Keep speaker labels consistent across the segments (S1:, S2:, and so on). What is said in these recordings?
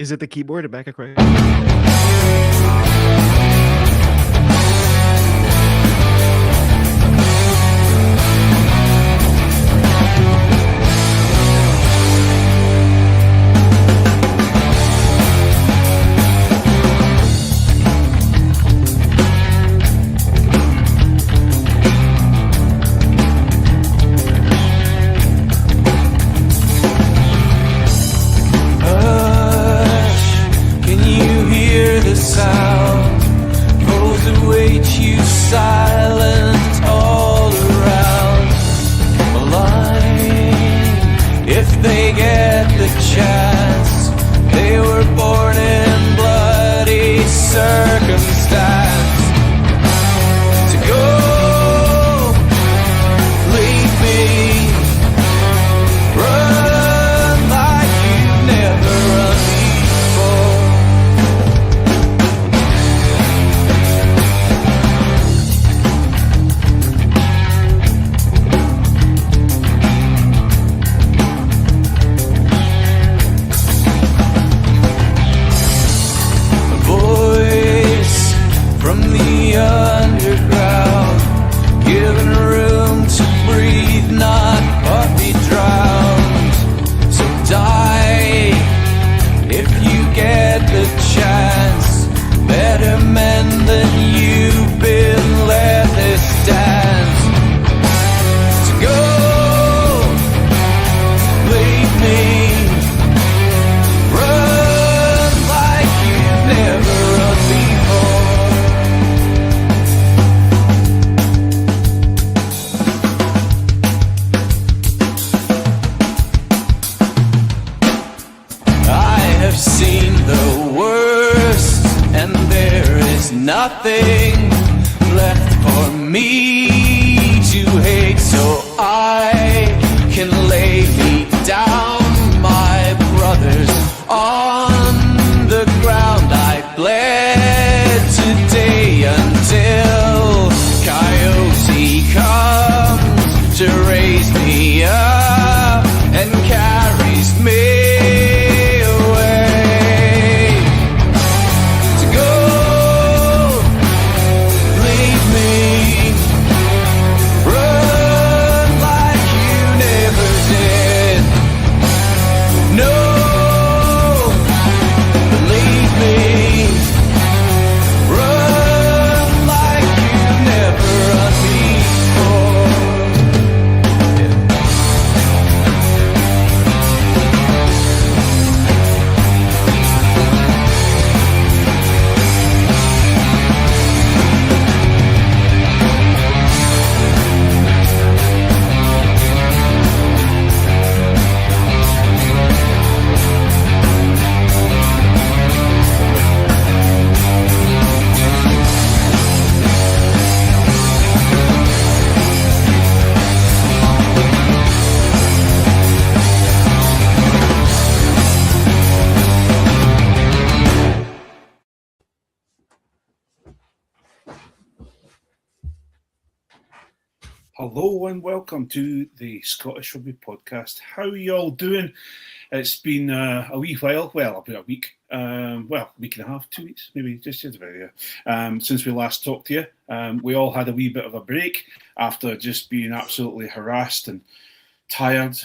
S1: Is it the keyboard at back of Craig?
S2: Hello and welcome to the Scottish Rugby Podcast. How are you all doing? It's been a wee while, well, about a week, a week and a half, 2 weeks, maybe just about, since we last talked to you. We all had a wee bit of a break after just being absolutely harassed and tired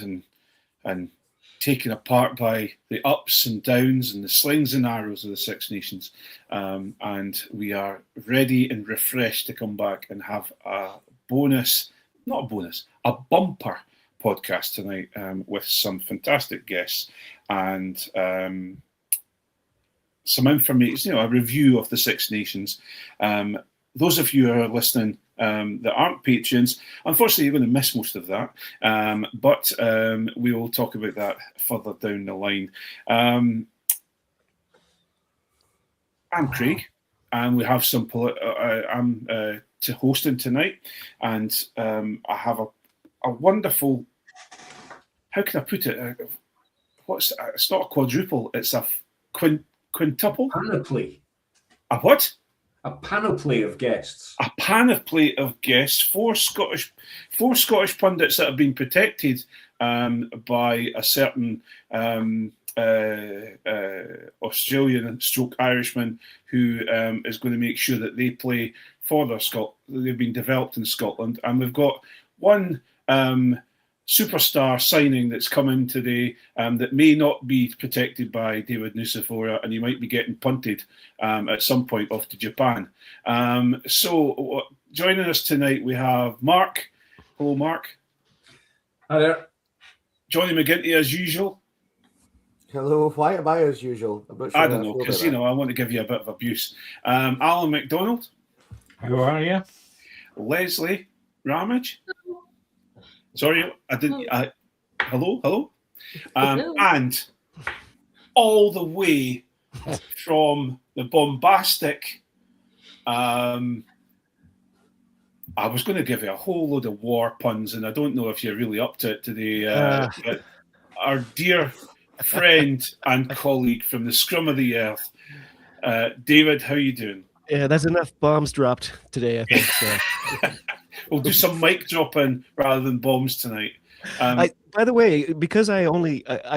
S2: and taken apart by the ups and downs and the slings and arrows of the Six Nations. And we are ready and refreshed to come back and have a bumper podcast tonight with some fantastic guests and some information, a review of the Six Nations. Those of you who are listening that aren't patrons, unfortunately, you're going to miss most of that, but we will talk about that further down the line. I'm Craig, and we have some. I'm to hosting tonight, and I have a wonderful. How can I put it? It's not a quadruple. It's a quintuple.
S3: Panoply.
S2: A what?
S3: A panoply of guests.
S2: A panoply of guests. Four Scottish pundits that have been protected by a certain Australian stroke Irishman who is going to make sure that they play for their they've been developed in Scotland. And we've got one superstar signing that's come in today that may not be protected by David Nucifora, and he might be getting punted at some point off to Japan. So joining us tonight, we have Mark. Hello, Mark.
S3: Hi there.
S2: Jonny McGinty, as usual.
S1: Hello, why am I as usual? I'm not sure
S2: I don't know, because, I want to give you a bit of abuse. Allan McDonald.
S3: How are you?
S2: Leslie Ramage. Sorry, I didn't. Hello. And all the way from the bombastic. I was going to give you a whole load of war puns, and I don't know if you're really up to it today. But our dear friend and colleague from the Scrum of the Earth, David, how are you doing?
S4: Yeah, that's enough bombs dropped today, I think. So.
S2: We'll do some mic dropping rather than bombs tonight.
S4: By the way, because I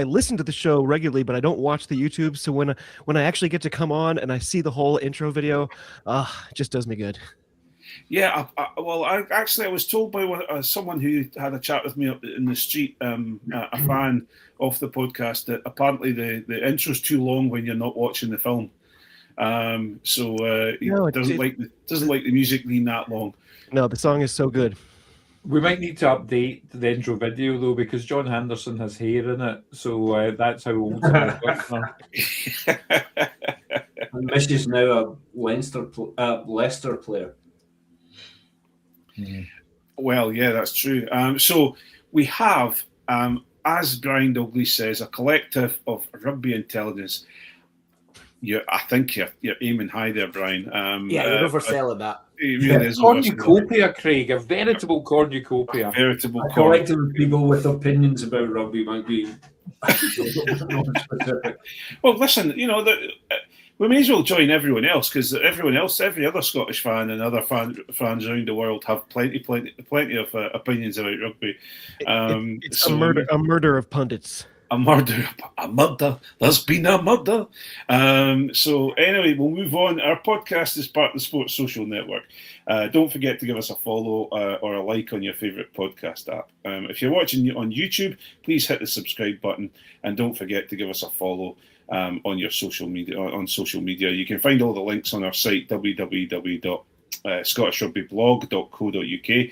S4: listen to the show regularly, but I don't watch the YouTube. So when I actually get to come on and I see the whole intro video, it just does me good.
S2: Yeah, I was told by someone who had a chat with me up in the street, a fan of the podcast, that apparently the intro's too long when you're not watching the film. He doesn't like the music being that long.
S4: No, the song is so good.
S3: We might need to update the intro video though, because John Henderson has hair in it, so that's how old it is.
S5: And Mish is now a Leicester player.
S3: Mm-hmm.
S2: Well, yeah, that's true. So we have, as Brian Douglas says, a collective of rugby intelligence. I think you're aiming high there, Brian.
S1: You're overselling that.
S2: Really is
S3: cornucopia, Craig, a veritable cornucopia.
S5: A collective of people with opinions about rugby might be specific.
S2: Well, listen, we may as well join everyone else, because every other Scottish fan and other fans around the world have plenty of opinions about rugby.
S4: It's a murder of pundits.
S2: A murder. There's been a murder. So anyway, we'll move on. Our podcast is part of the Sports Social Network. Don't forget to give us a follow or a like on your favourite podcast app. If you're watching on YouTube, please hit the subscribe button, and don't forget to give us a follow on your social media. On social media, you can find all the links on our site www.scottishrugbyblog.co.uk.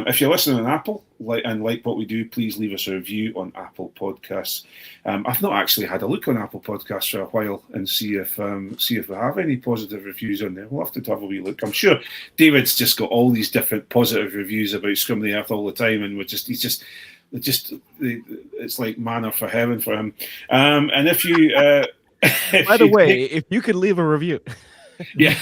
S2: If you're listening on Apple and like what we do, please leave us a review on Apple Podcasts. I've not actually had a look on Apple Podcasts for a while and see if we have any positive reviews on there. We'll have to have a wee look. I'm sure David's just got all these different positive reviews about Scrum of the Earth all the time, and it's like manna for heaven for him. And if you,
S4: by the way, if you could leave a review.
S2: Yeah.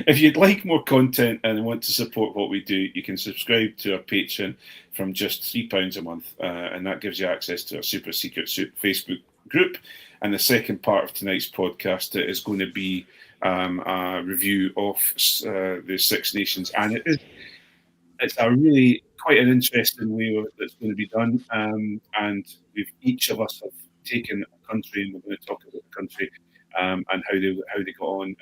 S2: If you'd like more content and want to support what we do, you can subscribe to our Patreon from just £3 a month, and that gives you access to our super secret Facebook group. And the second part of tonight's podcast is going to be a review of the Six Nations, and it's a really quite an interesting way that's going to be done. And each of us have taken a country, and we're going to talk about the country. And how they got on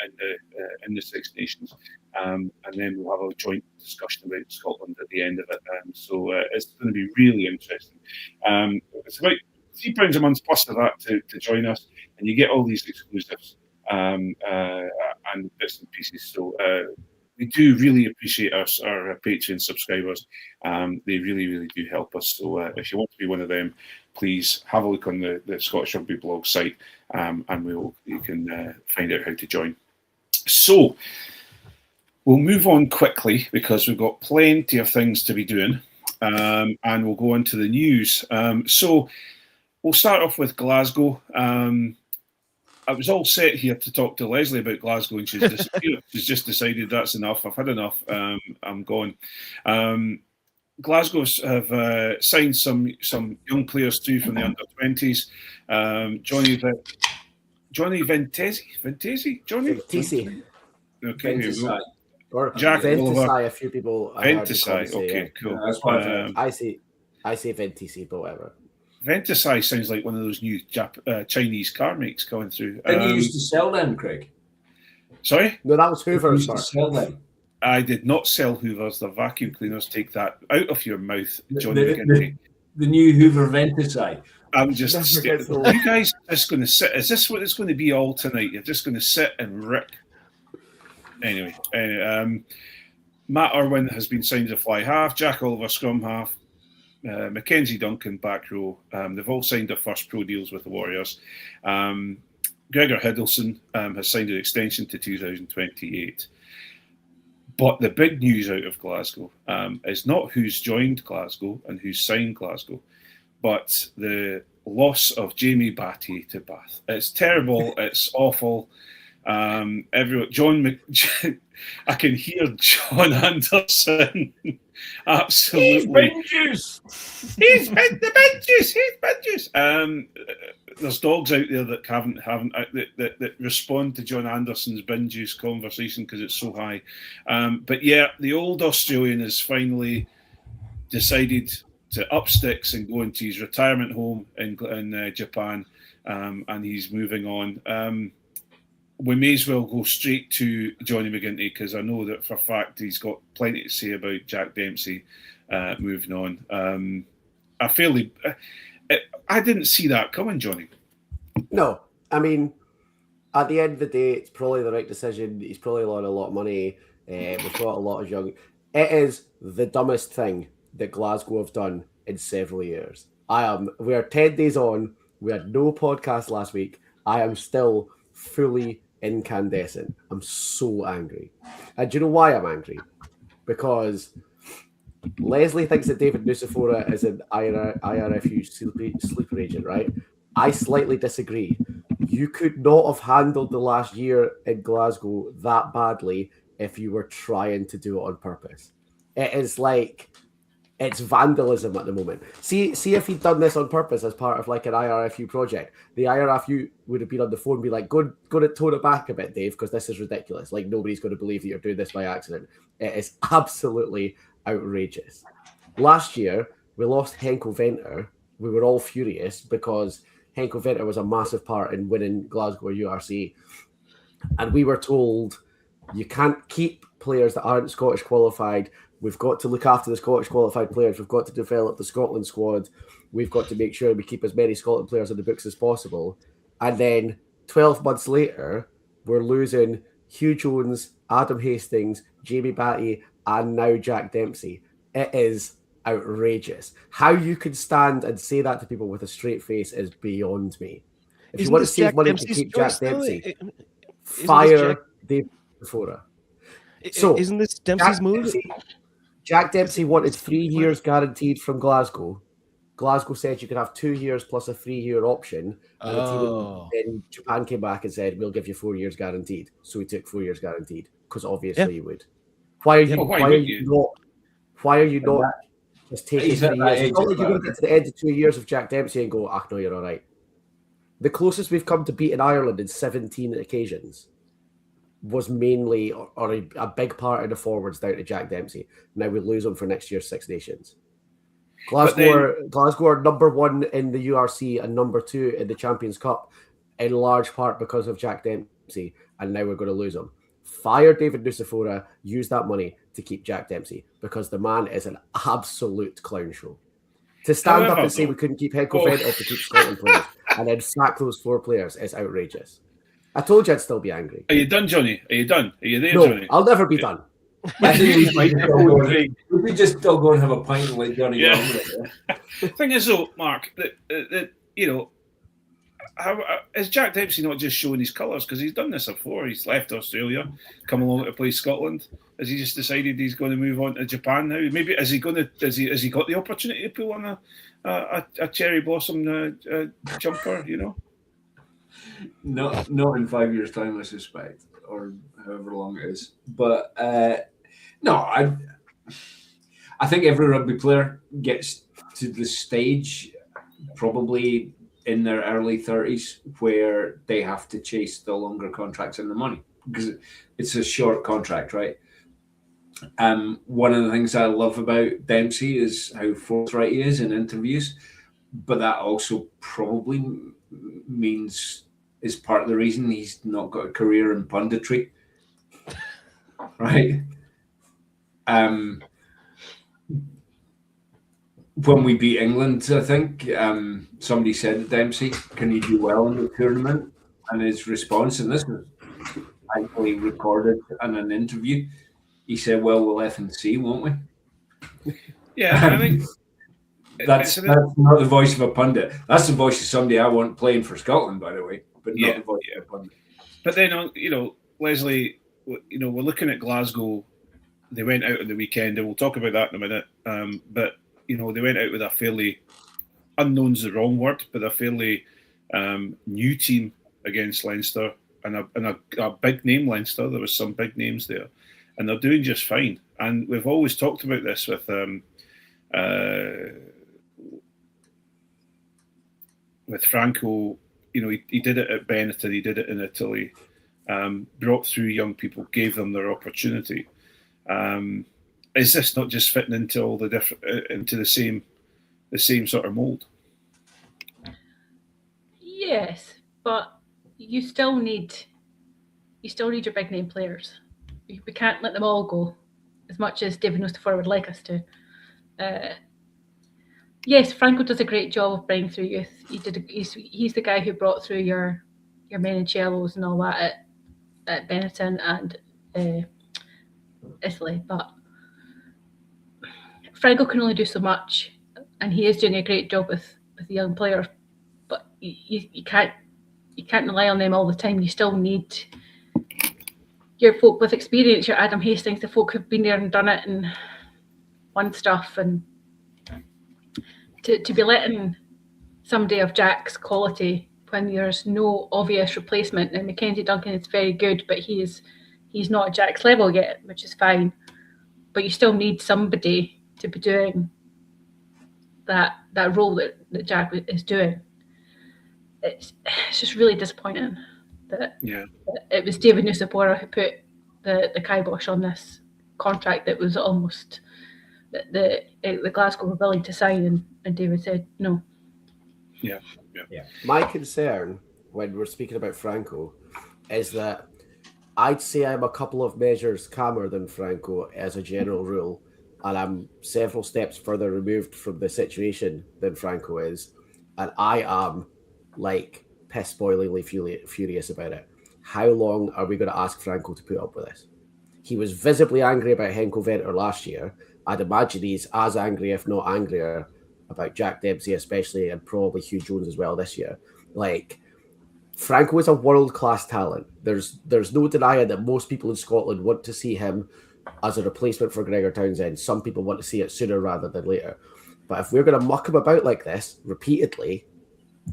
S2: in the Six Nations, and then we'll have a joint discussion about Scotland at the end of it. So it's going to be really interesting. It's about £3 a month plus of that to join us, and you get all these exclusives and bits and pieces. So we do really appreciate our Patreon subscribers. They really, really do help us. So if you want to be one of them, please have a look on the Scottish Rugby blog site, and you can find out how to join. So we'll move on quickly because we've got plenty of things to be doing, and we'll go into the news. So we'll start off with Glasgow. I was all set here to talk to Leslie about Glasgow, and she's disappeared. She's just decided that's enough. I've had enough. I'm gone. Glasgow have signed some young players too from the under-20s. Jonny Ventesi? Jonny?
S1: Ventisi.
S2: Okay, here we go.
S1: Or
S2: Jack
S1: Ventisai, a few people.
S2: Ventisai, okay, cool.
S1: I say Ventisi, but whatever.
S2: Ventisai sounds like one of those new Chinese car makes coming through.
S5: Didn't you used to sell them, Craig?
S2: Sorry?
S1: No, that was
S5: You
S1: Hoover's
S5: used to
S1: first.
S5: sell them.
S2: I did not sell Hoovers. The vacuum cleaners. Take that out of your mouth, Jonny
S5: The-
S2: McGinty.
S5: The new Hoover Ventisai.
S2: I'm just
S1: Never
S2: staring.
S1: gets old.
S2: You guys are just going to sit. Is this what it's going to be all tonight? You're just going to sit and rip. Anyway, Matt Irwin has been signed as a fly half. Jack Oliver, scrum half. Mackenzie Duncan, back row. They've all signed their first pro deals with the Warriors. Gregor Hiddleston has signed an extension to 2028. But the big news out of Glasgow is not who's joined Glasgow and who's signed Glasgow, but the loss of Jamie Batty to Bath. It's terrible. It's awful. Everyone, I can hear John Anderson absolutely. He's been the benches. He's benches. There's dogs out there that haven't that respond to John Anderson's bin juice conversation because it's so high. But yeah, the old Australian has finally decided to up sticks and go into his retirement home in Japan, and he's moving on. We may as well go straight to Jonny McGinty because I know that for a fact he's got plenty to say about Jack Dempsey moving on. I didn't see that coming, Jonny.
S1: No, I mean, at the end of the day, it's probably the right decision. He's probably lost a lot of money. We've got a lot of young. It is the dumbest thing that Glasgow have done in several years. We are 10 days on. We had no podcast last week. I am still fully incandescent. I'm so angry. And do you know why I'm angry? Because Leslie thinks that David Nucifora is an IRFU sleeper agent, right? I slightly disagree. You could not have handled the last year in Glasgow that badly if you were trying to do it on purpose. It is like, it's vandalism at the moment. See if he'd done this on purpose as part of like an IRFU project. The IRFU would have been on the phone and be like, go to tone it back a bit, Dave, because this is ridiculous. Like, nobody's going to believe that you're doing this by accident. It is absolutely outrageous. Last year, we lost Henko Venter. We were all furious because Henko Venter was a massive part in winning Glasgow URC. And we were told, you can't keep players that aren't Scottish qualified. We've got to look after the Scottish qualified players. We've got to develop the Scotland squad. We've got to make sure we keep as many Scotland players on the books as possible. And then 12 months later, we're losing Hugh Jones, Adam Hastings, Jamie Batty, and now Jack Dempsey. It is outrageous. How you can stand and say that to people with a straight face is beyond me. If you want to save money to keep Jack Dempsey, fire David Nucifora. So
S4: isn't this Dempsey's move?
S1: Jack Dempsey wanted 3 years guaranteed from Glasgow. Glasgow said you could have 2 years plus a 3-year option. And the team in Japan came back and said, we'll give you 4 years guaranteed. So he took 4 years guaranteed because obviously he would. Why are you not just taking 3 years? It's not like you're going to get to the end of 2 years of Jack Dempsey and go, no, you're all right. The closest we've come to beating Ireland in 17 occasions was mainly or a big part of the forwards down to Jack Dempsey. Now we lose him for next year's Six Nations. Glasgow are number 1 in the URC and number 2 in the Champions Cup, in large part because of Jack Dempsey, and now we're going to lose him. Fire David Nucifora, use that money to keep Jack Dempsey, because the man is an absolute clown show. To stand up and say we couldn't keep Henko Venter to keep Scotland players and then sack those 4 players is outrageous. I told you I'd still be angry.
S2: Are you done, Jonny? Are you done? Are you there,
S1: No,
S2: Jonny?
S1: I'll never be done.
S5: I think we could just still go and have a pint and let Johnny
S2: Yeah.
S5: go.
S2: The thing is, though, Mark, that you know, is Jack Dempsey not just showing his colours? Because he's done this before. He's left Australia, come along to play Scotland. Has he just decided he's going to move on to Japan now? Maybe is he going to? Has he got the opportunity to pull on a cherry blossom jumper? You know.
S5: Not in 5 years' time, I suspect, or however long it is. But no, I think every rugby player gets to the stage, probably in their early 30s, where they have to chase the longer contracts and the money because it's a short contract, right? One of the things I love about Dempsey is how forthright he is in interviews. but that also probably means is part of the reason he's not got a career in punditry, right? When we beat England, I think somebody said to Dempsey, "Can you do well in the tournament?" And his response, and this was actually recorded in an interview, he said, "Well, we'll F and see, won't we?"
S2: Yeah, I think
S5: that's not the voice of a pundit. That's the voice of somebody I want playing for Scotland, by the way, but not the voice of a pundit.
S2: But then, Leslie, we're looking at Glasgow. They went out on the weekend, and we'll talk about that in a minute. But they went out with a fairly, unknown's the wrong word, but a fairly new team against Leinster, and a big name Leinster. There was some big names there, and they're doing just fine. And we've always talked about this with Franco. He did it at Benetton, he did it in Italy, brought through young people, gave them their opportunity. Is this not just fitting into all the into the same sort of mold?
S6: Yes, but you still need your big name players. We can't let them all go, as much as David Nucifora would like us to. Yes, Franco does a great job of bringing through youth. He's the guy who brought through your Menincellos and all that at Benetton and Italy, but Franco can only do so much, and he is doing a great job with the young players. But you can't rely on them all the time. You still need your folk with experience, your Adam Hastings, the folk who've been there and done it and won stuff, and to be letting somebody of Jack's quality when there's no obvious replacement. And Mackenzie Duncan is very good, but he's not at Jack's level yet, which is fine. But you still need somebody to be doing that role that Jack is doing. It's just really disappointing that it was David Nucifora who put the kibosh on this contract that was almost the Glasgow were willing to sign, and David said no.
S2: Yeah.
S1: My concern when we're speaking about Franco is that I'd say I'm a couple of measures calmer than Franco as a general rule, and I'm several steps further removed from the situation than Franco is, and I am like piss-boilingly furious about it. How long are we going to ask Franco to put up with this? He was visibly angry about Henko Venter last year. I'd imagine he's as angry, if not angrier, about Jack Dempsey especially, and probably Hugh Jones as well this year. Like, Franco is a world-class talent. There's no denying that most people in Scotland want to see him as a replacement for Gregor Townsend. Some people want to see it sooner rather than later. But if we're going to muck him about like this repeatedly,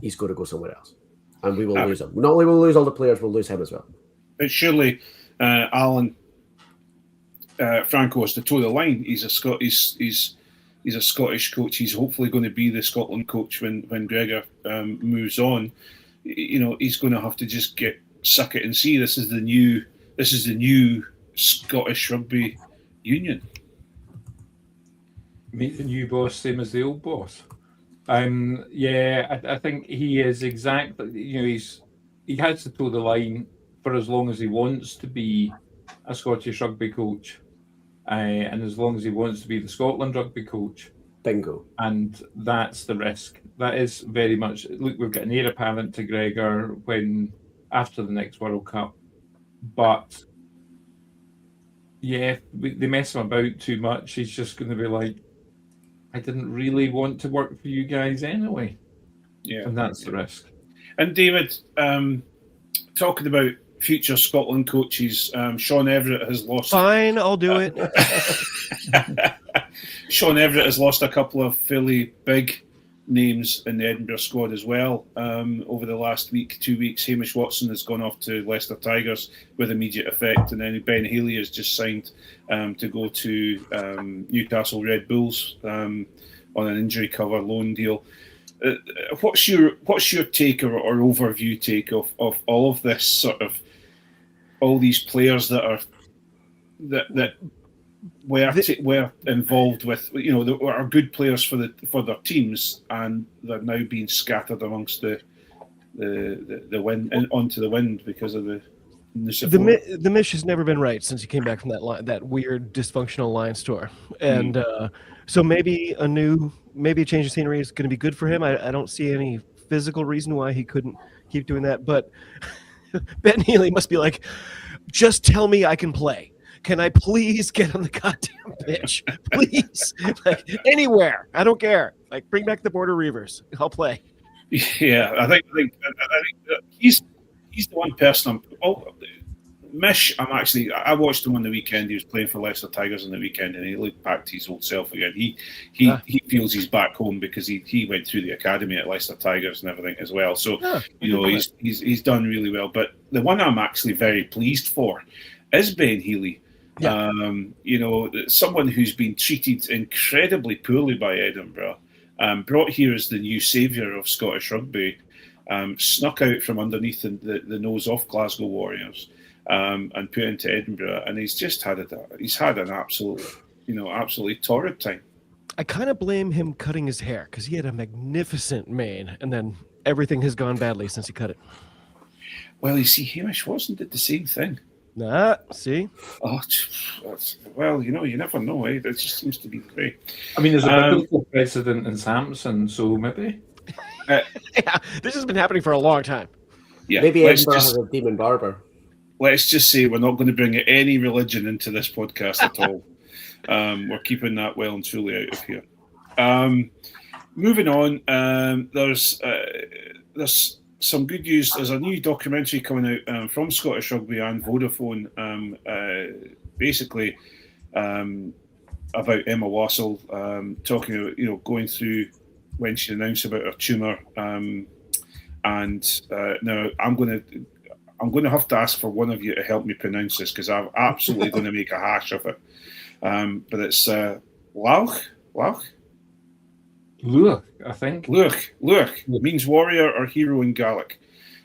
S1: he's going to go somewhere else. And we will lose him. Not only will we lose all the players, we'll lose him as well.
S2: But surely, Allan, Franco has to toe the line. He's a Scottish coach. He's hopefully going to be the Scotland coach when Gregor moves on. He's going to have to just suck it and see. This is the new Scottish Rugby Union.
S3: Meet the new boss, same as the old boss. I think he is exactly. He has to toe the line for as long as he wants to be a Scottish rugby coach, and as long as he wants to be the Scotland rugby coach.
S1: Bingo.
S3: And that's the risk. That is very much. Look, we've got an heir apparent to Gregor after the next World Cup, but they mess him about too much. He's just going to be like, I didn't really want to work for you guys anyway. Yeah, and that's the risk.
S2: And David, talking about future Scotland coaches, Sean Everett has lost.
S4: Fine, I'll do it.
S2: Sean Everett has lost a couple of fairly big names in the Edinburgh squad as well. Over the last 2 weeks, Hamish Watson has gone off to Leicester Tigers with immediate effect, and then Ben Healy has just signed to go to Newcastle Red Bulls on an injury cover loan deal. What's your take or overview take of all of this sort of all these players that were involved with, are good players for their teams, and they're now being scattered amongst the wind and onto the wind because of the
S4: Mish has never been right since he came back from that weird dysfunctional Lions tour, and so maybe a change of scenery is going to be good for him. I don't see any physical reason why he couldn't keep doing that, but Ben Healy must be like, just tell me I can play. Can I please get on the goddamn pitch? Please, like anywhere. I don't care. Like bring back the Border Reavers. I'll play.
S2: Yeah, I think he's the one person. Mish, I watched him on the weekend. He was playing for Leicester Tigers on the weekend, and he looked back to his old self again. He feels he's back home because he went through the academy at Leicester Tigers and everything as well. So he's done really well. But the one I'm actually very pleased for is Ben Healy. Yeah. Someone who's been treated incredibly poorly by Edinburgh, brought here as the new saviour of Scottish rugby, snuck out from underneath the nose of Glasgow Warriors. And put into Edinburgh, and he's just had an absolutely torrid time.
S4: I kind of blame him cutting his hair because he had a magnificent mane, and then everything has gone badly since he cut it.
S2: Well, you see, Hamish wasn't it the same thing?
S4: See?
S2: Oh, well, you never know, eh? That just seems to be the way.
S3: I mean, there's a biblical precedent in Samson, so maybe.
S4: Yeah, this has been happening for a long time.
S2: Yeah,
S1: maybe Edinburgh has a demon barber.
S2: Let's just say we're not going to bring any religion into this podcast at all. We're keeping that well and truly out of here. Moving on, there's some good news. There's a new documentary coming out from Scottish Rugby and Vodafone, basically about Emma Wassell, talking about going through when she announced about her tumour, and now I'm going to have to ask for one of you to help me pronounce this because I'm absolutely going to make a hash of it. But it's Lauch,
S3: Luach, I think.
S2: Luach means warrior or hero in Gaelic,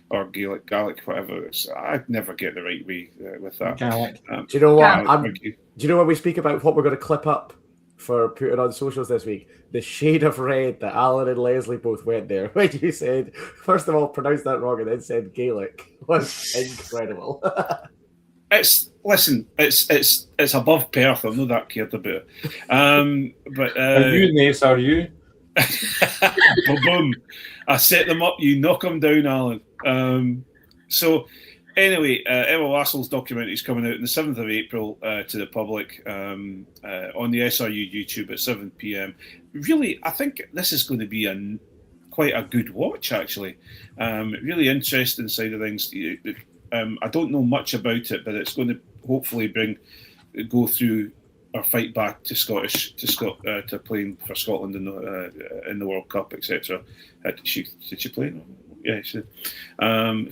S2: or Gaelic, whatever. I'd never get the right way with that.
S3: Gaelic.
S1: Do you know what? Do you know when we speak about what we're going to clip up for putting on socials this week? The shade of red that Allan and Leslie both went there when you said, first of all, pronounced that wrong and then said Gaelic was incredible.
S2: It's above Perth. I'm not that cared about it. But
S3: Are you Nace? Are you?
S2: Boom! I set them up. You knock them down, Allan. So anyway, Emma Wassell's documentary is coming out on the 7th of April to the public on the SRU YouTube at 7 p.m. Really, I think this is going to be quite a good watch, actually. Really interesting side of things. I don't know much about it, but it's going to hopefully go through or fight back to to playing for Scotland in the World Cup, etc. Did she play? Yeah, she did.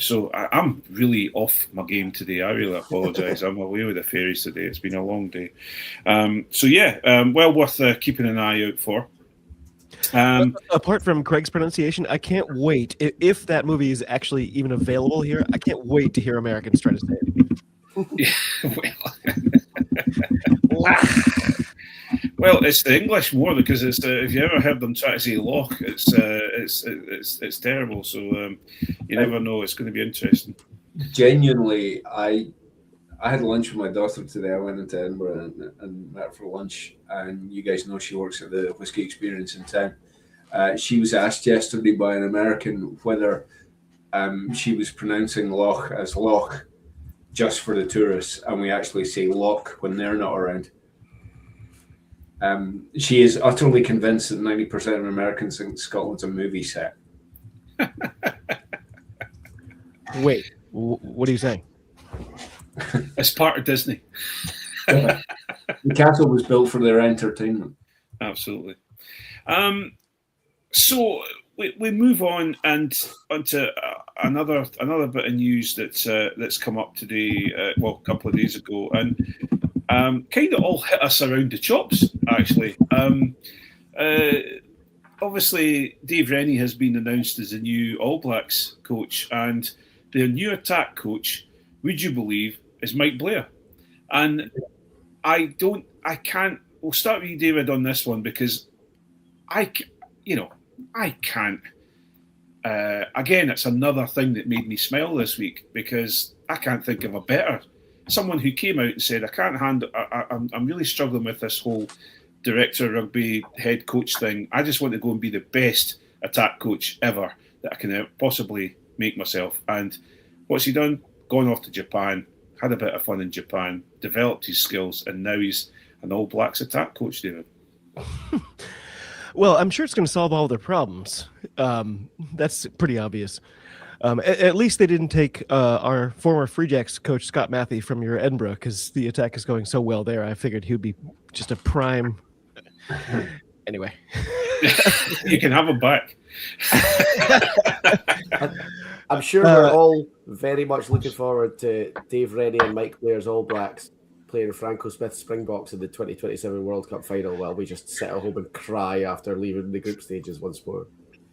S2: So I'm really off my game today. I really apologise. I'm away with the fairies today. It's been a long day. Well worth keeping an eye out for.
S4: Apart from Craig's pronunciation, I can't wait. If that movie is actually even available here, I can't wait to hear Americans try to say it.
S2: Well, it's the English more because it's if you ever heard them try to say loch, it's terrible. So you never know. It's going to be interesting.
S5: Genuinely, I had lunch with my daughter today. I went into Edinburgh and met her for lunch. And you guys know she works at the Whiskey Experience in town. She was asked yesterday by an American whether she was pronouncing loch as loch just for the tourists, and we actually say loch when they're not around. She is utterly convinced that 90% of Americans think Scotland's a movie set.
S4: Wait, what are you saying?
S2: It's part of Disney.
S5: The castle was built for their entertainment.
S2: Absolutely. So we move on and onto another bit of news that's come up today. A couple of days ago, and kind of all hit us around the chops. Actually, obviously, Dave Rennie has been announced as the new All Blacks coach, and their new attack coach, would you believe, is Mike Blair. And can't. We'll start with you, David, on this one because I can't. Again, it's another thing that made me smile this week because I can't think of a better someone who came out and said, "I can't handle. I'm really struggling with this whole director of rugby head coach thing. I just want to go and be the best attack coach ever that I can possibly make myself." And what's he done? Gone off to Japan, had a bit of fun in Japan, developed his skills, and now he's an All Blacks attack coach, David.
S4: Well, I'm sure it's going to solve all their problems. That's pretty obvious. At least they didn't take our former Free Jacks coach, Scott Matthew, from your Edinburgh, because the attack is going so well there. I figured he would be just a prime. Anyway.
S2: You can have him back.
S1: I'm sure we're all very much looking forward to Dave Rennie and Mike Blair's All Blacks playing Franco Smith Springboks in the 2027 World Cup final while we just sit at home and cry after leaving the group stages once more.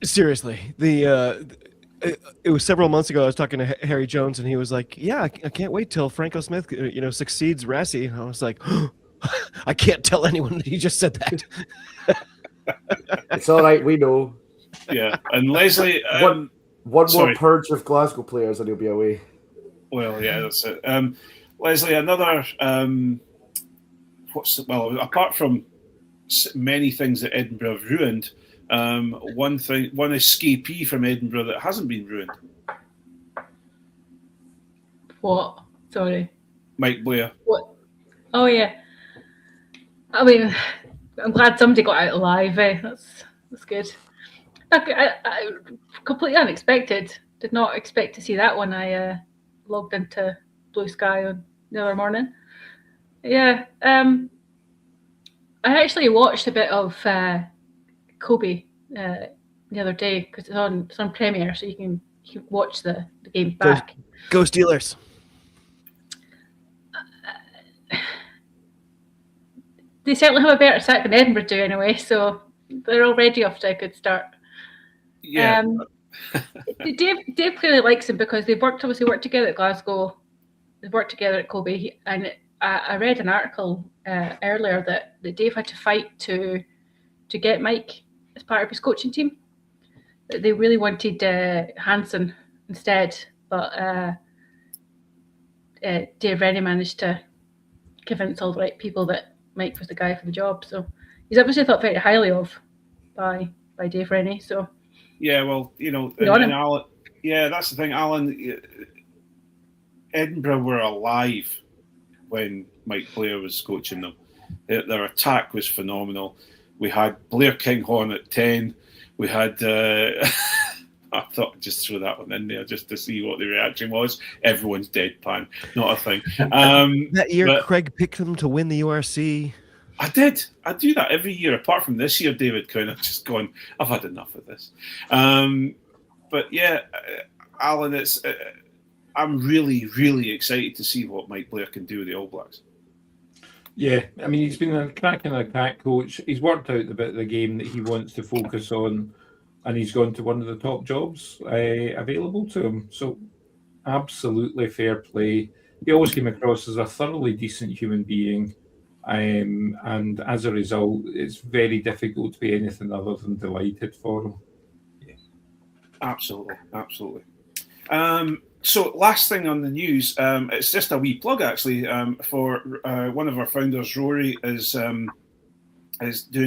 S4: Seriously, it was several months ago. I was talking to Harry Jones, and he was like, "Yeah, I can't wait till Franco Smith, succeeds Rassie." And I was like, "I can't tell anyone that he just said that."
S1: It's all right, we know.
S2: Yeah, and Leslie,
S1: one more purge of Glasgow players, and he'll be away.
S2: Well, yeah, that's it. Leslie, another. Apart from many things that Edinburgh have ruined, one escapee from Edinburgh that hasn't been ruined.
S6: What? Sorry.
S2: Mike Blair.
S6: What? Oh yeah. I mean, I'm glad somebody got out alive. That's good. I completely unexpected. Did not expect to see that when I logged into Blue Sky on the other morning. Yeah. I actually watched a bit of Kobe the other day because it's on Premiere, so you can watch the game back.
S4: Go Steelers.
S6: They certainly have a better attack than Edinburgh do anyway, so they're already off to a good start.
S2: Yeah.
S6: Dave clearly likes him because they've obviously worked together at Glasgow, they've worked together at Kobe, and I read an article earlier that Dave had to fight to get Mike as part of his coaching team. They really wanted Hansen instead, but Dave Rennie managed to convince all the right people that Mike was the guy for the job. So he's obviously thought very highly of by Dave Rennie. So
S2: yeah, well, and Allan, yeah, that's the thing. Allan, Edinburgh were alive when Mike Blair was coaching them. Their attack was phenomenal. We had Blair Kinghorn at 10. We had I thought I'd just throw that one in there just to see what the reaction was. Everyone's deadpan, not a thing.
S4: That year, Craig picked them to win the URC.
S2: I did. I do that every year, apart from this year, David, kind of just going, I've had enough of this. But yeah, Allan, I'm really, really excited to see what Mike Blair can do with the All Blacks.
S3: Yeah, I mean, he's been a cracking attack coach. He's worked out the bit of the game that he wants to focus on, and he's gone to one of the top jobs available to him. So absolutely fair play. He always came across as a thoroughly decent human being. And as a result, it's very difficult to be anything other than delighted for him.
S2: Yeah. Absolutely. So last thing on the news, it's just a wee plug actually for one of our founders, Rory, is doing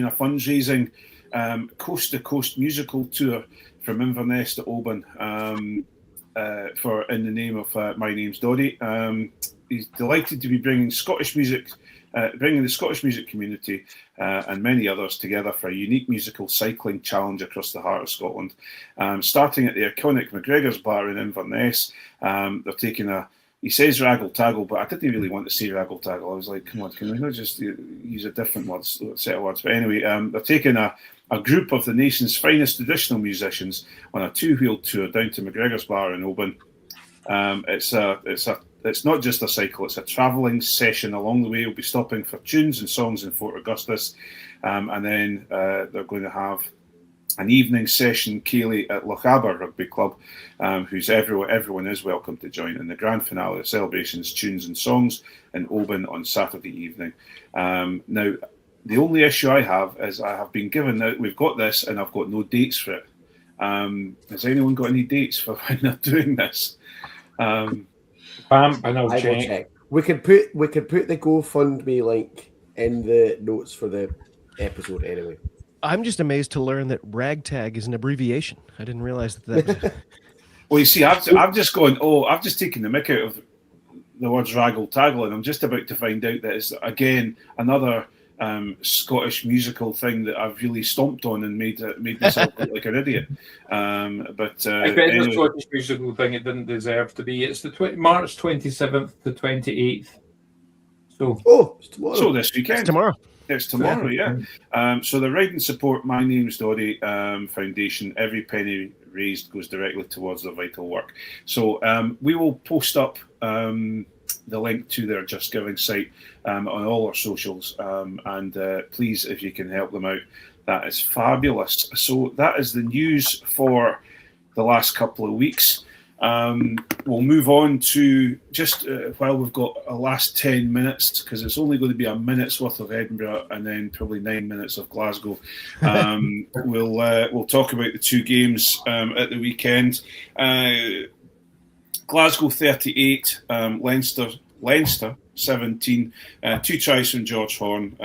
S2: a fundraising coast to coast musical tour from Inverness to Oban in the name of My Name's Doddy. He's delighted to be bringing Scottish music. Bringing the Scottish music community and many others together for a unique musical cycling challenge across the heart of Scotland. Starting at the iconic McGregor's Bar in Inverness, they're taking he says raggle taggle, but I didn't really want to say raggle taggle. I was like, come on, can we not just use a different set of words? But anyway, they're taking a group of the nation's finest traditional musicians on a two-wheeled tour down to McGregor's Bar in Oban. It's not just a cycle, it's a travelling session. Along the way, we'll be stopping for tunes and songs in Fort Augustus. And then they're going to have an evening session ceilidh at Lochaber Rugby Club, who's everyone is welcome to join in the grand finale of celebrations, tunes and songs in Oban on Saturday evening. Now, the only issue I have is I have been given that we've got this and I've got no dates for it. Has anyone got any dates for when they're doing this?
S3: Bam, and I'll
S1: I will
S3: check.
S1: check. We could put the GoFundMe link in the notes for the episode anyway.
S4: I'm just amazed to learn that ragtag is an abbreviation. I didn't realize that.
S2: Well, you see, I've just gone, I've just taken the mick out of the words raggle taggle, and I'm just about to find out that it's, again, another Scottish musical thing that I've really stomped on and made myself look like an idiot. But
S3: I bet
S2: anyway.
S3: the Scottish musical thing it didn't deserve to be. It's the March 27th to 28th. So,
S1: it's tomorrow.
S2: So this weekend.
S4: It's tomorrow.
S2: It's tomorrow, yeah. So the Ride and Support My Name's Doddy Foundation, every penny raised goes directly towards the vital work. So we will post up the link to their Just Giving site on all our socials. And please, if you can help them out, that is fabulous. So that is the news for the last couple of weeks. We'll move on to just while we've got a last 10 minutes, because it's only going to be a minute's worth of Edinburgh and then probably 9 minutes of Glasgow. We'll talk about the two games at the weekend. Glasgow 38, Leinster 17. 2 tries from George Horn,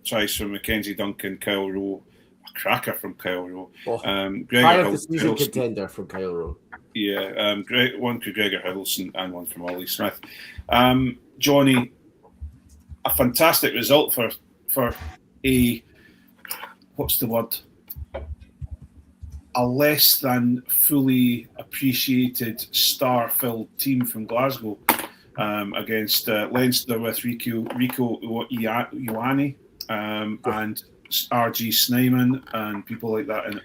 S2: tries from Mackenzie Duncan, Kyle Rowe, a cracker from Kyle Rowe.
S1: Prior to season contender from Kyle Rowe.
S2: Yeah, one for Gregor Hiddleston and one from Ollie Smith. Jonny, a fantastic result for a, what's the word? A less than fully appreciated star-filled team from Glasgow against Leinster with Rico Ioane and RG Snyman and people like that in it.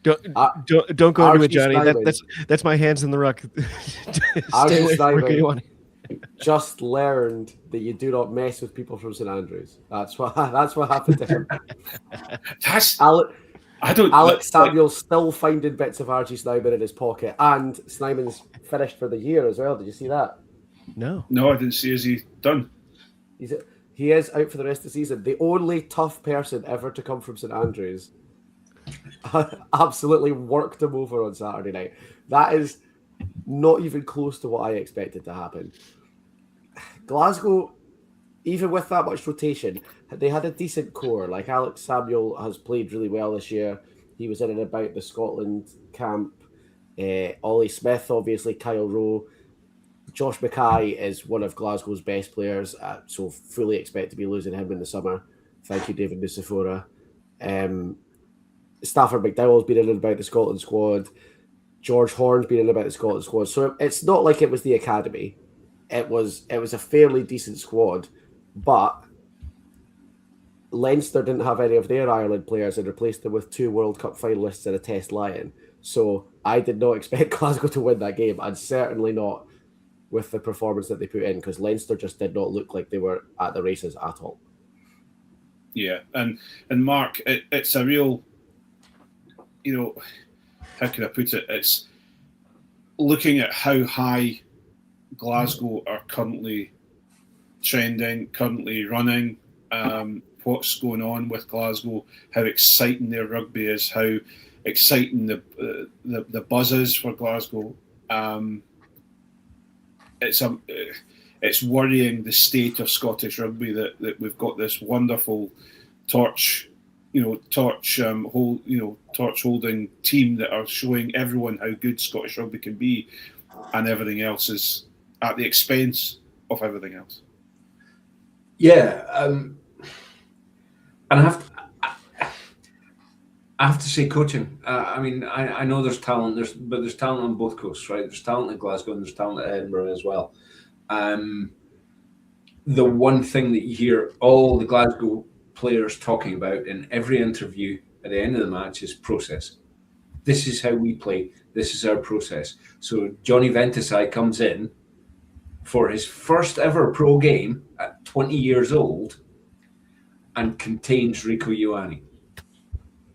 S4: Don't go into it, Johnny. That's my hands in the ruck. Stay away from Rico Ioane.
S1: Just learned that you do not mess with people from St Andrews. That's what happened to him. Alex Samuel's still finding bits of RG Snyman in his pocket, and Snyman's finished for the year as well. Did you see that?
S2: No, I didn't see. Is he done?
S1: He is out for the rest of the season. The only tough person ever to come from St Andrews absolutely worked him over on Saturday night. That is not even close to what I expected to happen. Glasgow, even with that much rotation, they had a decent core. Like Alex Samuel has played really well this year. He was in and about the Scotland camp. Ollie Smith, obviously, Kyle Rowe. Josh Mackay is one of Glasgow's best players, so fully expect to be losing him in the summer. Thank you, David Nucifora. Stafford McDowell's been in and about the Scotland squad. George Horn's been in and about the Scotland squad. So it's not like it was the academy. It was a fairly decent squad, but Leinster didn't have any of their Ireland players and replaced them with 2 World Cup finalists and a Test Lion. So I did not expect Glasgow to win that game, and certainly not with the performance that they put in, because Leinster just did not look like they were at the races at all.
S2: Yeah, and Mark, it's a real, how can I put it? It's looking at how high Glasgow are currently trending, currently running, what's going on with Glasgow, how exciting their rugby is, how exciting the buzz is for Glasgow. It's worrying the state of Scottish rugby that we've got this wonderful torch holding team that are showing everyone how good Scottish rugby can be, and everything else is at the expense of everything else.
S5: Yeah, and I have to say coaching. I know there's talent, but there's talent on both coasts, right? There's talent at Glasgow and there's talent at Edinburgh as well. The one thing that you hear all the Glasgow players talking about in every interview at the end of the match is process. This is how we play. This is our process. So Jonny Ventisai comes in for his first ever pro game at 20 years old and contains Rico Ioane.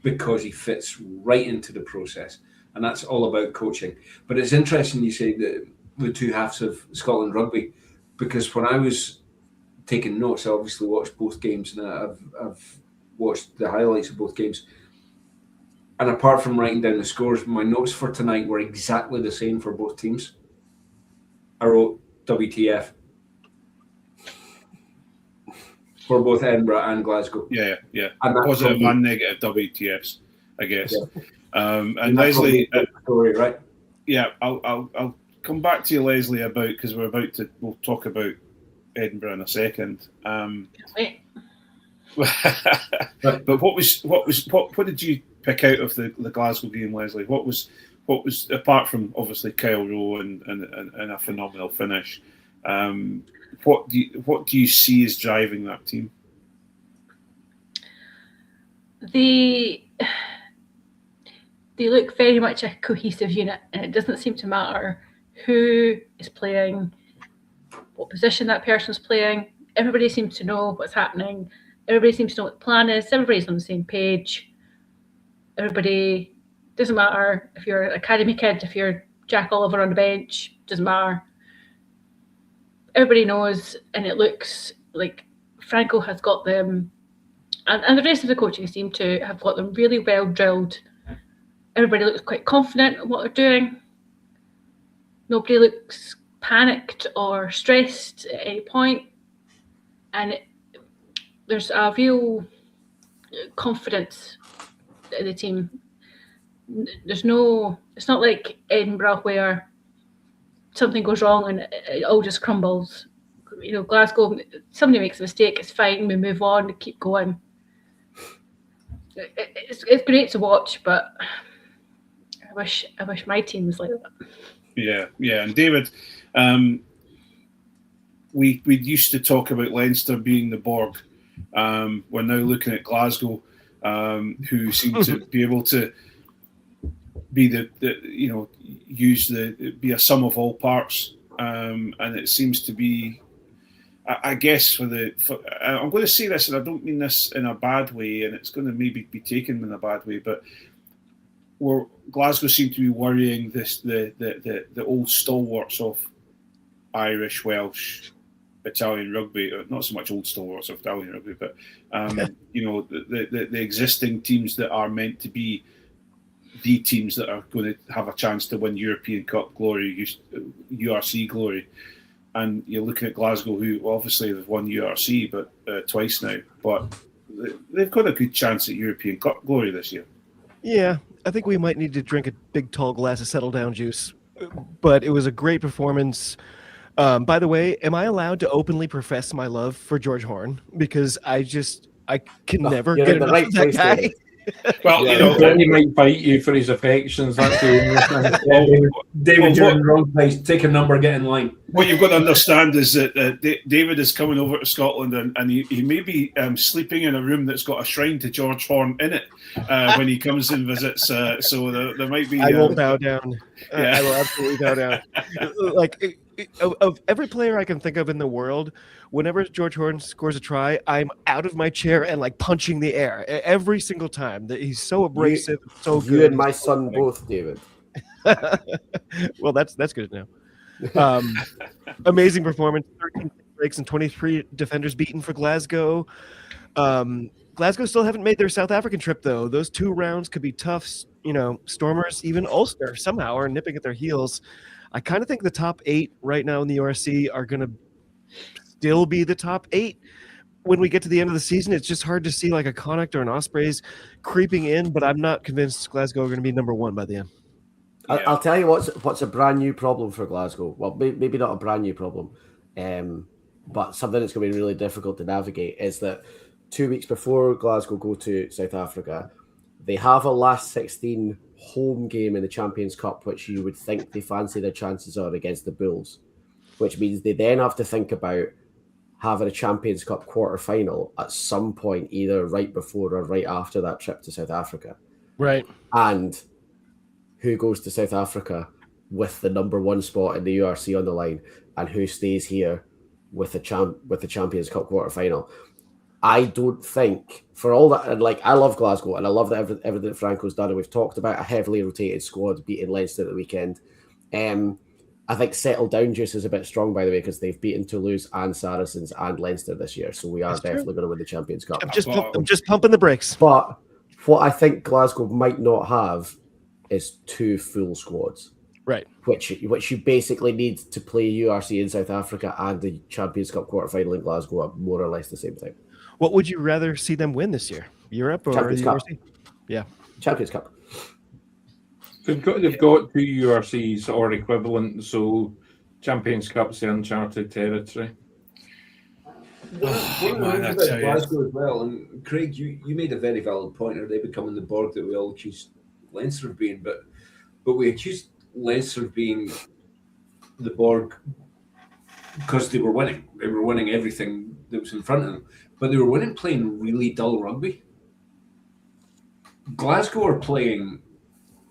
S5: because he fits right into the process. And that's all about coaching. But it's interesting you say that the two halves of Scotland rugby, because when I was taking notes, I obviously watched both games, and I've watched the highlights of both games. And apart from writing down the scores, my notes for tonight were exactly the same for both teams. I wrote WTF for both Edinburgh and Glasgow.
S2: Yeah.
S5: And that's
S2: Positive
S5: probably,
S2: and negative WTFs, I guess.
S5: Yeah.
S2: And Leslie,
S5: story, right?
S2: yeah, I'll come back to you, Leslie, because we'll talk about Edinburgh in a second.
S6: Wait.
S2: But what did you pick out of the Glasgow game, Leslie? What was apart from obviously Kyle Rowe and a phenomenal finish? What do you see as driving that team?
S6: They look very much a cohesive unit, and it doesn't seem to matter who is playing, what position that person's playing. Everybody seems to know what's happening. Everybody seems to know what the plan is. Everybody's on the same page. Everybody, doesn't matter if you're an academy kid, if you're Jack Oliver on the bench, doesn't matter. Everybody knows, and it looks like Franco has got them, and the rest of the coaching team too, have got them really well drilled. Everybody looks quite confident in what they're doing. Nobody looks panicked or stressed at any point. And there's a real confidence in the team. It's not like Edinburgh where something goes wrong and it all just crumbles. Glasgow, somebody makes a mistake, it's fine, we move on, we keep going. It's great to watch, but I wish my team was like that.
S2: Yeah. And David, we used to talk about Leinster being the Borg. We're now looking at Glasgow, who seem to be able to be be a sum of all parts, and it seems to be. I guess I'm going to say this, and I don't mean this in a bad way, and it's going to maybe be taken in a bad way, but Glasgow seem to be worrying the old stalwarts of Irish, Welsh, Italian rugby. Not so much old stalwarts of Italian rugby, but the existing teams that are meant to be the teams that are going to have a chance to win European Cup glory, URC glory. And you're looking at Glasgow, who obviously they've won URC but twice now, but they've got a good chance at European Cup glory this year.
S4: Yeah, I think we might need to drink a big tall glass of settle down juice. But it was a great performance. By the way, am I allowed to openly profess my love for George Horn? Because I can never get enough of that guy.
S2: Well,
S3: Jonny might bite you for his affections. That's the only thing.
S5: David, you're in the wrong place. Take a number, get in line.
S2: What you've got to understand is that David is coming over to Scotland, and he may be sleeping in a room that's got a shrine to George Horn in it when he comes and visits. So there might be.
S4: I will bow down.
S2: Yeah.
S4: I will absolutely bow down. Like of every player I can think of in the world, whenever George Horn scores a try, I'm out of my chair and like punching the air every single time. That he's so abrasive, so good.
S1: You and my son both, David.
S4: Well, that's good now. Amazing performance. 13 breaks and 23 defenders beaten for Glasgow. Glasgow still haven't made their South African trip though. Those 2 rounds could be tough. Stormers, even Ulster somehow are nipping at their heels. I kind of think the top 8 right now in the URC are going to still be the top 8 when we get to the end of the season. It's just hard to see like a Connacht or an Ospreys creeping in, but I'm not convinced Glasgow are going to be number 1 by the end.
S1: I'll tell you what's a brand new problem for Glasgow. Well, maybe not a brand new problem, but something that's going to be really difficult to navigate is that 2 weeks before Glasgow go to South Africa, they have a last 16 home game in the Champions Cup, which you would think they fancy their chances on against the Bulls, which means they then have to think about having a Champions Cup quarter-final at some point, either right before or right after that trip to South Africa.
S4: Right.
S1: And who goes to South Africa with the number 1 spot in the URC on the line, and who stays here with the Champions Cup quarter-final. I don't think, for all that, and like, I love Glasgow and I love that everything that Franco's done, and we've talked about a heavily rotated squad beating Leinster at the weekend. I think settle down juice is a bit strong, by the way, because they've beaten Toulouse and Saracens and Leinster this year, so we are definitely going to win the Champions Cup.
S4: I'm just pumping the brakes.
S1: But what I think Glasgow might not have is 2 full squads.
S4: Right.
S1: Which you basically need to play URC in South Africa and the Champions Cup quarterfinal in Glasgow at more or less the same time.
S4: What would you rather see them win this year? Europe or
S1: Champions
S4: the
S1: Cup.
S4: URC? Yeah.
S1: Champions Cup.
S3: They've got 2 URCs or equivalent, so Champions Cup's the uncharted territory.
S5: Glasgow as well, and Craig, you made a very valid point. Are they becoming the Borg that we all accused Leinster of being? But we accused Leinster of being the Borg because they were winning. They were winning everything that was in front of them, but they were winning playing really dull rugby. Glasgow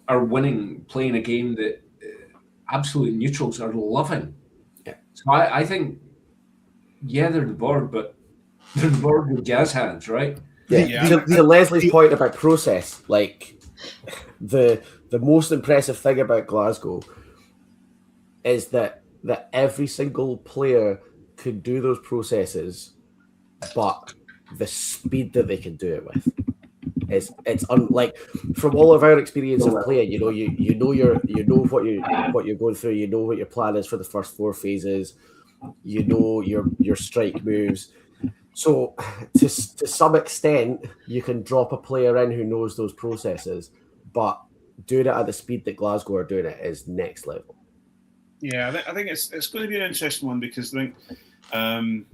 S5: are winning playing a game that absolute neutrals are loving.
S1: Yeah.
S5: So I think, they're the Borg, but they're the Borg with jazz hands, right?
S1: Yeah. To Leslie's point about process, like the most impressive thing about Glasgow is that every single player could do those processes, but the speed that they can do it with it's like, from all of our experience of playing, you know what you're going through, you know what your plan is for the first 4 phases, you know your strike moves. So to some extent, you can drop a player in who knows those processes, but doing it at the speed that Glasgow are doing it is next level.
S2: Yeah, I think it's going to be an interesting one, because I think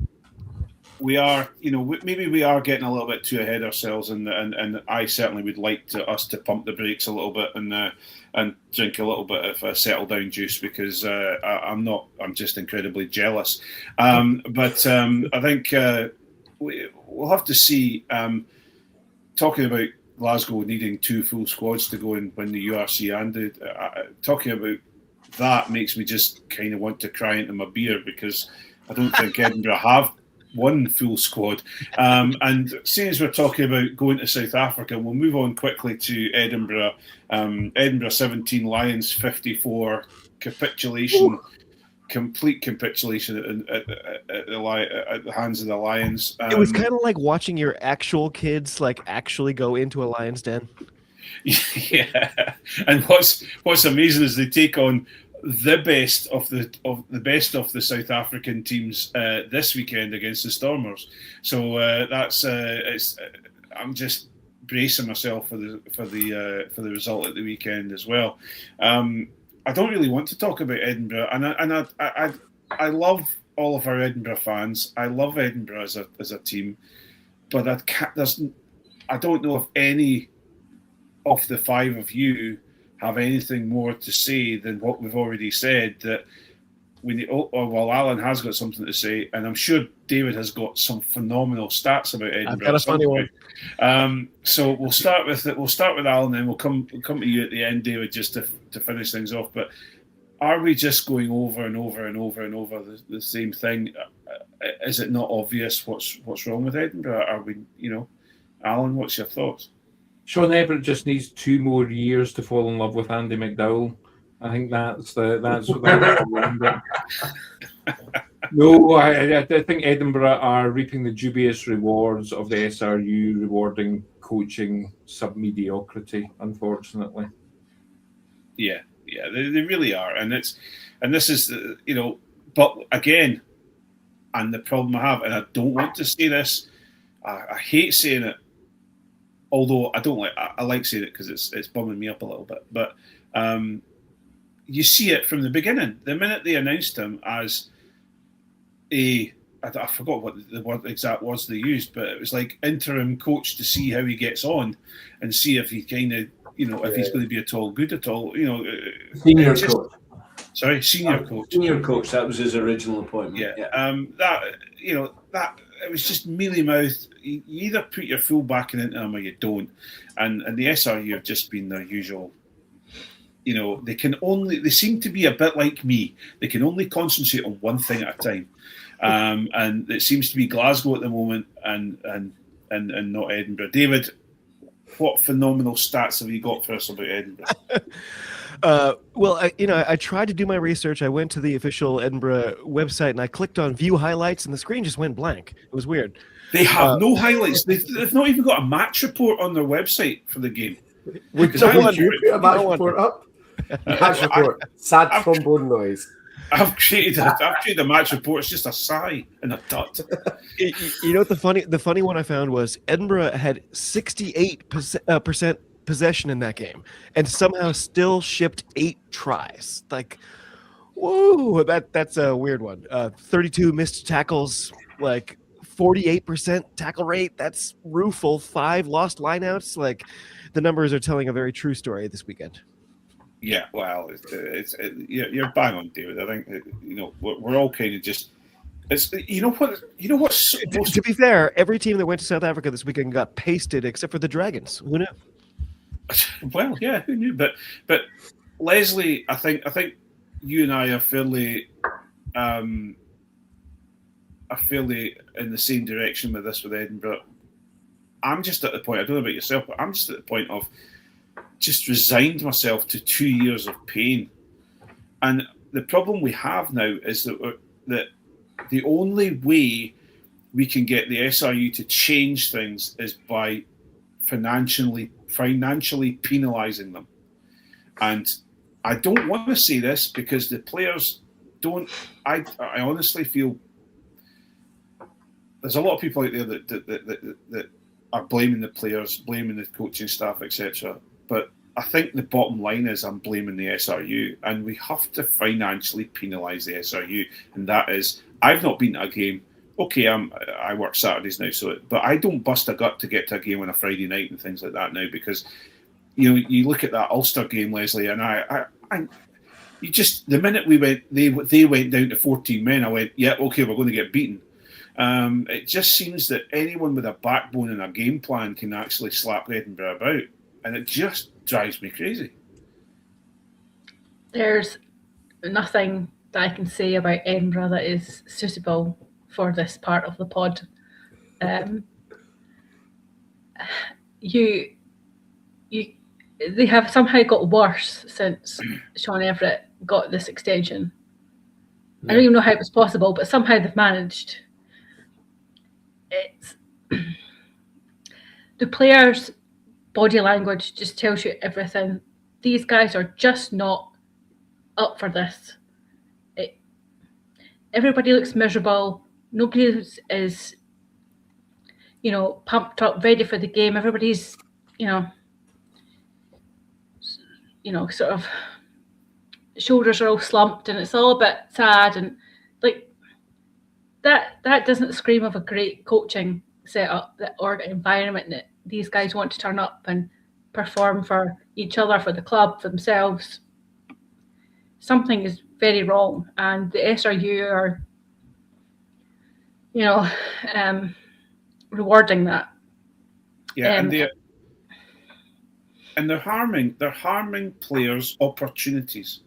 S2: we are, maybe we are getting a little bit too ahead of ourselves, and I certainly would like us to pump the brakes a little bit and drink a little bit of settle down juice, because I'm just incredibly jealous. But I think we'll have to see. Talking about Glasgow needing 2 full squads to go and win the URC, and talking about that makes me just kind of want to cry into my beer, because I don't think Edinburgh have 1 full squad. And seeing as we're talking about going to South Africa, we'll move on quickly to Edinburgh. Edinburgh 17, Lions 54, complete capitulation at the hands of the Lions.
S4: It was kind of like watching your actual kids actually go into a lion's den.
S2: Yeah, and what's amazing is they take on the best of the South African teams this weekend against the Stormers. So that's I'm just bracing myself for the result at the weekend as well. I don't really want to talk about Edinburgh, and I love all of our Edinburgh fans. I love Edinburgh as a team, but I don't know if any of the 5 of you have anything more to say than what we've already said. That Allan has got something to say, and I'm sure David has got some phenomenal stats about Edinburgh.
S4: I've got a funny one.
S2: So we'll start with Allan, then we'll come to you at the end, David, just to finish things off. But are we just going over and over and over and over the same thing? Is it not obvious what's wrong with Edinburgh? Are we, Allan, what's your thoughts?
S3: Sean Everett just needs 2 more years to fall in love with Andy McDowell. I think that's what. No, I think Edinburgh are reaping the dubious rewards of the SRU rewarding coaching sub-mediocrity, unfortunately.
S2: Yeah, they really are, and this is but again, and the problem I have, and I don't want to say this, I hate saying it. Although I like saying it because it's bumming me up a little bit. But you see it from the beginning. The minute they announced him as I forgot what the exact words they used, but it was like interim coach to see how he gets on and see if he kind of, if he's going to be at all good at all.
S5: Senior coach.
S2: Sorry, senior coach.
S5: Senior coach. That was his original appointment.
S2: Yeah. That it was just mealy mouthed. You either put your full backing into them or you don't. And the SRU have just been their usual, they seem to be a bit like me. They can only concentrate on one thing at a time. And it seems to be Glasgow at the moment and not Edinburgh. David, what phenomenal stats have you got for us about Edinburgh?
S4: Well, I tried to do my research. I went to the official Edinburgh website and I clicked on view highlights and the screen just went blank. It was weird.
S2: They have no highlights. They've not even got a match report on their website for the game.
S1: Would you put a match report up? Match report. Sad trombone noise.
S2: I've created a match report. It's just a sigh and a tut.
S4: You know what the funny one I found was Edinburgh had 68% possession in that game and somehow still shipped 8 tries. Like, whoa, that's a weird one. 32 missed tackles, like 48% tackle rate. That's rueful. 5 lost lineouts. Like, the numbers are telling a very true story this weekend.
S2: Yeah, well, you're bang on, David. I think we're all kind of just. It's what's
S4: to be fair, every team that went to South Africa this weekend got pasted except for the Dragons. Who knew?
S2: Well, yeah, who knew? But Leslie, I think you and I are fairly in the same direction with this with Edinburgh. I'm just at the point. I don't know about yourself, but I'm just at the point of just resigned myself to 2 years of pain. And the problem we have now is that the only way we can get the SRU to change things is by financially penalising them. And I don't want to say this because the players don't. I honestly feel there's a lot of people out there that are blaming the players, blaming the coaching staff, etc. But I think the bottom line is I'm blaming the SRU, and we have to financially penalise the SRU, and that is I've not been to a game. Okay, I work Saturdays now, but I don't bust a gut to get to a game on a Friday night and things like that now because you look at that Ulster game, Leslie, and you just the minute they went down to 14 men, I went, yeah, okay, we're going to get beaten. It just seems that anyone with a backbone and a game plan can actually slap Edinburgh about, and it just drives me crazy.
S6: There's nothing that I can say about Edinburgh that is suitable for this part of the pod. They have somehow got worse since Sean Everett got this extension. I don't even know how it was possible, but somehow they've managed. It's the players' body language just tells you everything. These guys are just not up for this. Everybody looks miserable. Nobody is pumped up, ready for the game. Everybody's, sort of shoulders are all slumped, and it's all a bit sad, and like that doesn't scream of a great coaching setup or environment that these guys want to turn up and perform for each other, for the club, for themselves. Something is very wrong, and the SRU are, rewarding that.
S2: Yeah, and they're harming players' opportunities.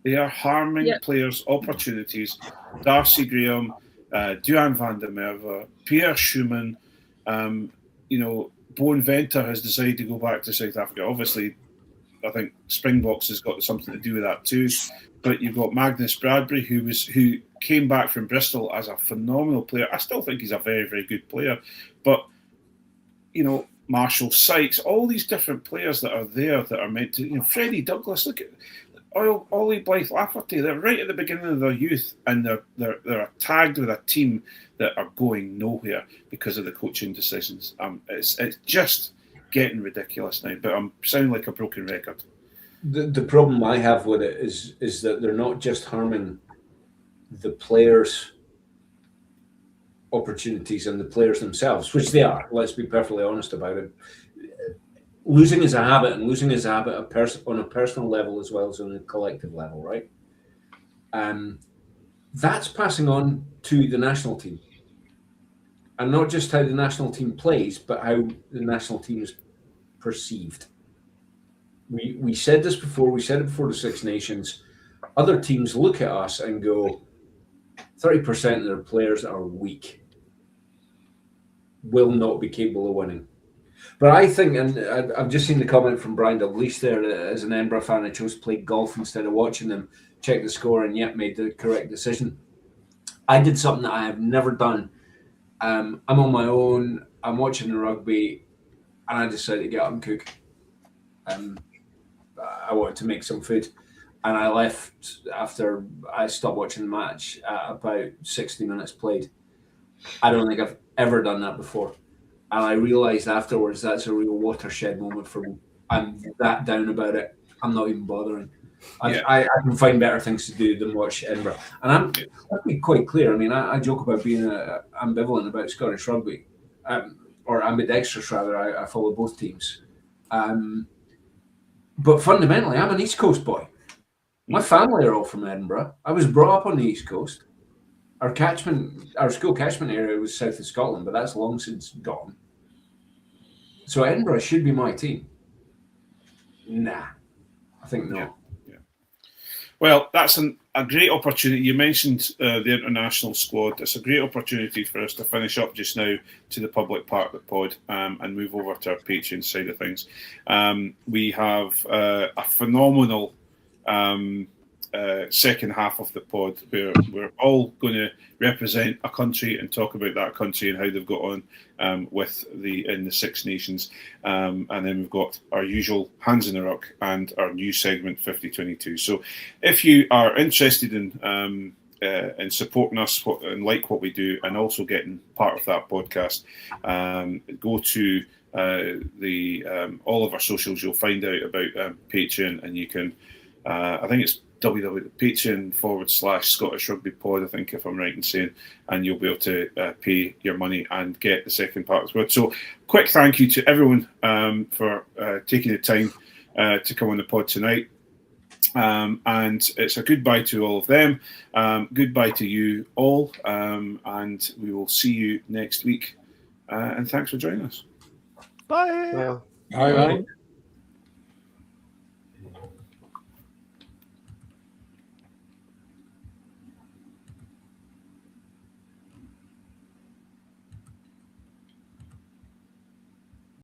S2: They are harming players' opportunities. Darcy Graham, Duhan van der Merwe, Pierre Schumann, Bowen Venter has decided to go back to South Africa. Obviously, I think Springboks has got something to do with that too. But you've got Magnus Bradbury, who came back from Bristol as a phenomenal player. I still think he's a very, very good player. But, Marshall Sykes, all these different players that are there that are meant to, Freddie Douglas, look at Ollie Blythe Lafferty. They're right at the beginning of their youth, and they're tagged with a team that are going nowhere because of the coaching decisions. It's just getting ridiculous now, but I'm sounding like a broken record.
S5: The problem I have with it is that they're not just harming the players' opportunities and the players themselves, which they are. Let's be perfectly honest about it. Losing is a habit, and losing is a habit on a personal level as well as on a collective level, right? That's passing on to the national team. And not just how the national team plays, but how the national team is perceived. we said this before. We said it before the Six Nations. Other teams look at us and go, 30% of their players are weak, will not be capable of winning. But I think, and I've just seen the comment from Brian Dalglish there, that as an Edinburgh fan, I chose to play golf instead of watching them, check the score, and yet made the correct decision. I did something that I have never done. I'm on my own, I'm watching the rugby, and I decided to get up and cook. I wanted to make some food. And I left after I stopped watching the match at about 60 minutes played. I don't think I've ever done that before. And I realised afterwards that's a real watershed moment for me. I'm that down about it. I'm not even bothering. I can find better things to do than watch Edinburgh. And I'll be quite clear. I mean, I joke about being ambivalent about Scottish rugby, or ambidextrous rather. I follow both teams. But fundamentally, I'm an East Coast boy. My family are all from Edinburgh. I was brought up on the East Coast. Our school catchment area was south of Scotland, but that's long since gone. So Edinburgh should be my team. Nah, I think no.
S2: Yeah. Well, that's a great opportunity. You mentioned the international squad. It's a great opportunity for us to finish up just now to the public part of the pod and move over to our Patreon side of things. We have a phenomenal second half of the pod where we're all going to represent a country and talk about that country and how they've got on in the Six Nations, and then we've got our usual Hands in the Ruck and our new segment 5022. So if you are interested in supporting us and like what we do and also getting part of that podcast, go to all of our socials. You'll find out about Patreon, and you can I think it's Patreon.com/Scottish Rugby Pod, I think, if I'm right in saying, and you'll be able to pay your money and get the second part as well. So quick thank you to everyone for taking the time to come on the pod tonight. And it's a goodbye to all of them. Goodbye to you all. And we will see you next week. And thanks for joining us.
S4: Bye.
S1: Well,
S3: Bye.